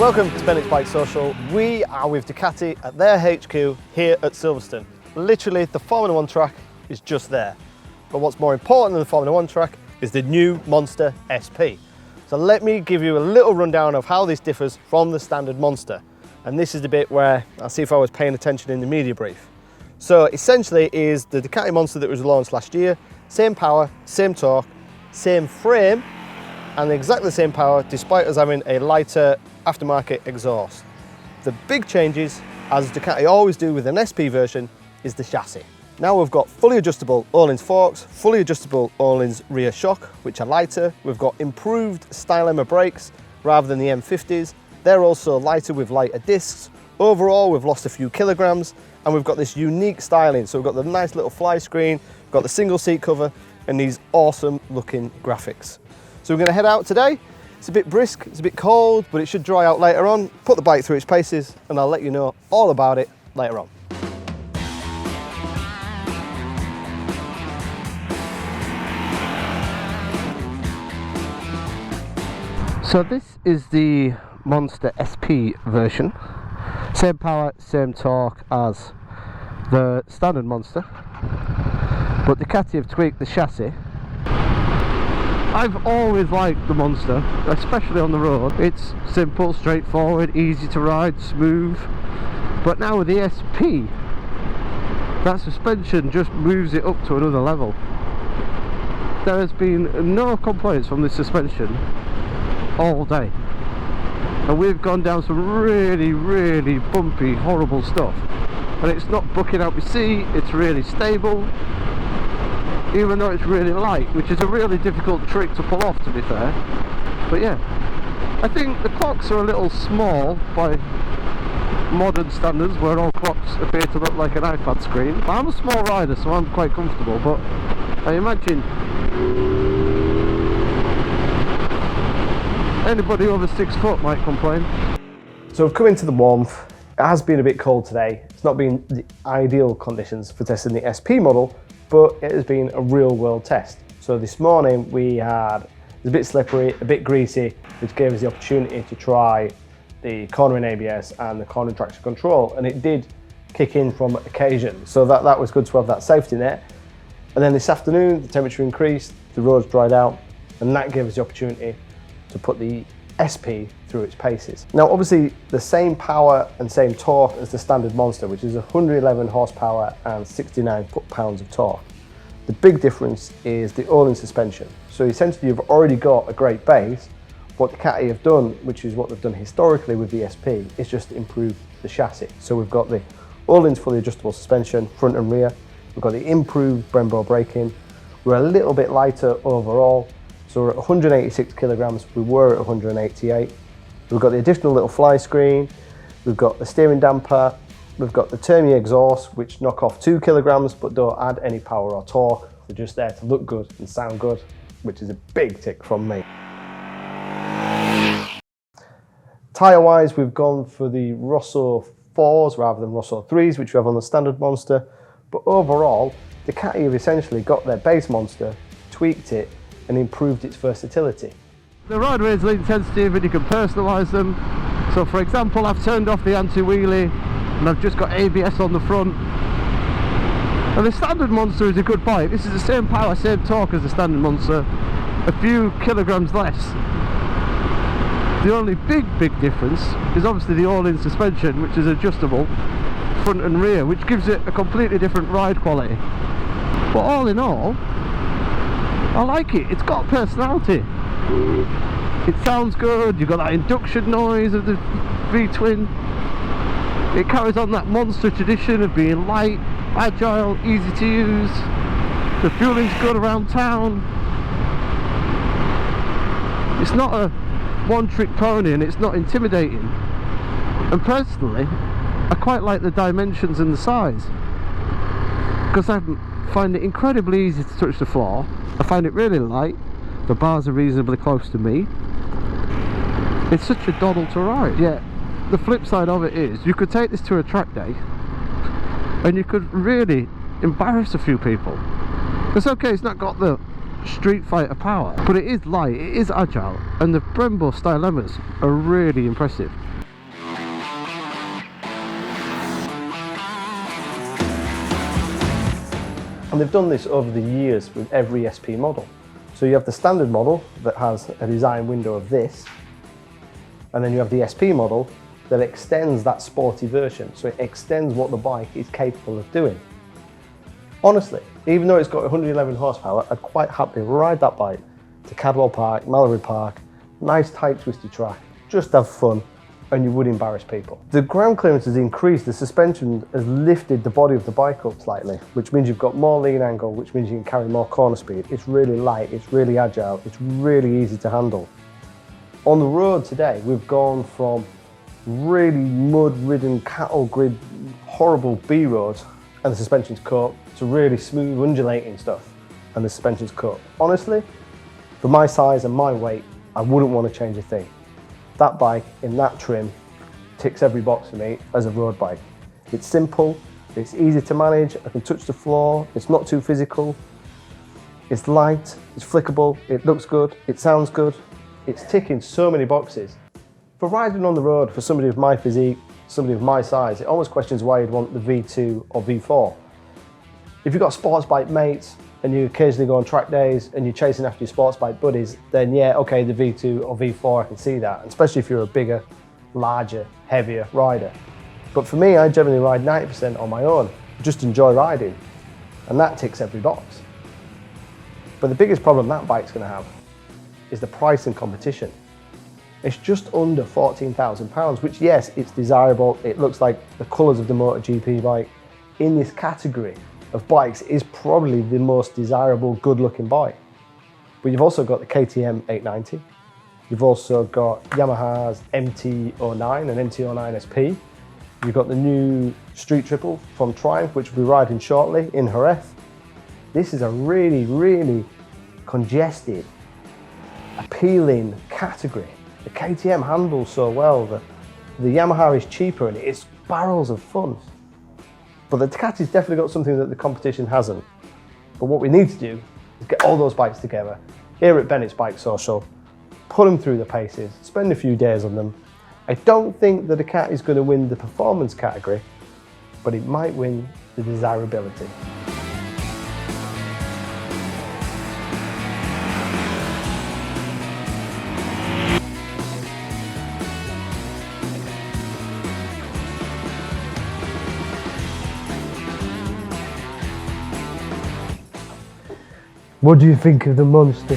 Welcome to BikeSocial. We are with Ducati at their HQ here at Silverstone. Literally, the Formula One track is just there. But what's more important than the Formula One track is the new Monster SP. So let me give you a little rundown of how this differs from the standard Monster. And this is the bit where I'll see if I was paying attention in the media brief. So essentially it is the Ducati Monster that was launched last year. Same power, same torque, same frame, and exactly the same power despite us having a lighter aftermarket exhaust. The big changes, as Ducati always do with an SP version, is the chassis. Now we've got fully adjustable Öhlins forks, fully adjustable Öhlins rear shock, which are lighter. We've got improved stylemma brakes rather than the M50s. They're also lighter with lighter discs. Overall, we've lost a few kilograms, and we've got this unique styling. So we've got the nice little fly screen, we've got the single seat cover, and these awesome looking graphics. So we're going to head out today. It's a bit brisk, it's a bit cold, but it should dry out later on. Put the bike through its paces, and I'll let you know all about it later on. So this is the Monster SP version. Same power, same torque as the standard Monster, but Ducati have tweaked the chassis. I've always liked the Monster, especially on the road. It's simple, straightforward, easy to ride, smooth. But now with the SP, that suspension just moves it up to another level. There has been no complaints from this suspension all day. And we've gone down some really bumpy, horrible stuff. And it's not bucking out my seat, it's really stable. Even though it's really light, which is a really difficult trick to pull off, to be fair. But yeah, I think the clocks are a little small by modern standards, where all clocks appear to look like an iPad screen. I'm a small rider, so I'm quite comfortable, but I imagine anybody over 6 foot might complain. So we've come into the warmth. It has been a bit cold today. It's not been the ideal conditions for testing the SP model, but it has been a real world test. So this morning it was a bit slippery, a bit greasy, which gave us the opportunity to try the cornering ABS and the cornering traction control, and it did kick in from occasion. So that was good to have that safety net. And then this afternoon, the temperature increased, the roads dried out, and that gave us the opportunity to put the SP through its paces. Now obviously the same power and same torque as the standard Monster, which is 111 horsepower and 69 foot-pounds of torque. The big difference is the Öhlins suspension. So essentially you've already got a great base. What Ducati have done, which is what they've done historically with the SP, is just improve the chassis. So we've got the Öhlins fully adjustable suspension, front and rear. We've got the improved Brembo braking. We're a little bit lighter overall. So we're at 186 kilograms, we were at 188. We've got the additional little fly screen, we've got the steering damper, we've got the Termi exhaust, which knock off 2 kilograms but don't add any power or torque. They're just there to look good and sound good, which is a big tick from me. Tyre wise, we've gone for the Rosso 4s rather than Rosso 3s, which we have on the standard Monster. But overall, Ducati have essentially got their base Monster, tweaked it, and improved its versatility. The ride rails are sensitive and you can personalise them. So for example, I've turned off the anti-wheelie and I've just got ABS on the front. And the standard Monster is a good bike. This is the same power, same torque as the standard Monster, a few kilograms less. The only big difference is obviously the Öhlins suspension, which is adjustable front and rear, which gives it a completely different ride quality. But all in all, I like it. It's got personality. It sounds good. You've got that induction noise of the V-twin. It carries on that Monster tradition of being light, agile, easy to use. The fueling's good around town. It's not a one-trick pony and it's not intimidating. And personally, I quite like the dimensions and the size, because I find it incredibly easy to touch the floor. I find it really light. The bars are reasonably close to me. It's such a doddle to ride. Yeah, the flip side of it is you could take this to a track day and you could really embarrass a few people. It's okay, it's not got the Street Fighter power, but it is light, it is agile, and the Brembo stylemas are really impressive. And they've done this over the years with every SP model. So you have the standard model that has a design window of this, and then you have the SP model that extends that sporty version. So it extends what the bike is capable of doing. Honestly, even though it's got 111 horsepower, I'd quite happily ride that bike to Cadwell Park, Mallory Park, nice tight twisty track, just have fun, and you would embarrass people. The ground clearance has increased, the suspension has lifted the body of the bike up slightly, which means you've got more lean angle, which means you can carry more corner speed. It's really light, it's really agile, it's really easy to handle. On the road today, we've gone from really mud-ridden, cattle-grid, horrible B roads, and the suspension's cut, to really smooth, undulating stuff, and the suspension's cut. Honestly, for my size and my weight, I wouldn't want to change a thing. That bike in that trim ticks every box for me as a road bike. It's simple, it's easy to manage, I can touch the floor, it's not too physical, it's light, it's flickable, it looks good, it sounds good, it's ticking so many boxes. For riding on the road for somebody of my physique, somebody of my size, it almost questions why you'd want the V2 or V4. If you've got sports bike mates and you occasionally go on track days and you're chasing after your sports bike buddies, then yeah, okay, the V2 or V4, I can see that, especially if you're a bigger, larger, heavier rider. But for me, I generally ride 90% on my own, just enjoy riding, and that ticks every box. But the biggest problem that bike's gonna have is the price and competition. It's just under £14,000, which yes, it's desirable, it looks like the colours of the MotoGP bike. In this category of bikes is probably the most desirable, good-looking bike. But you've also got the KTM 890. You've also got Yamaha's MT-09 and MT-09 SP. You've got the new Street Triple from Triumph, which we'll be riding shortly in Jerez. This is a really, really congested, appealing category. The KTM handles so well, the Yamaha is cheaper and it's barrels of fun. But the Ducati's definitely got something that the competition hasn't. But what we need to do is get all those bikes together here at Bennett's BikeSocial, put them through the paces, spend a few days on them. I don't think the Ducati's going to win the performance category, but it might win the desirability. What do you think of the monster?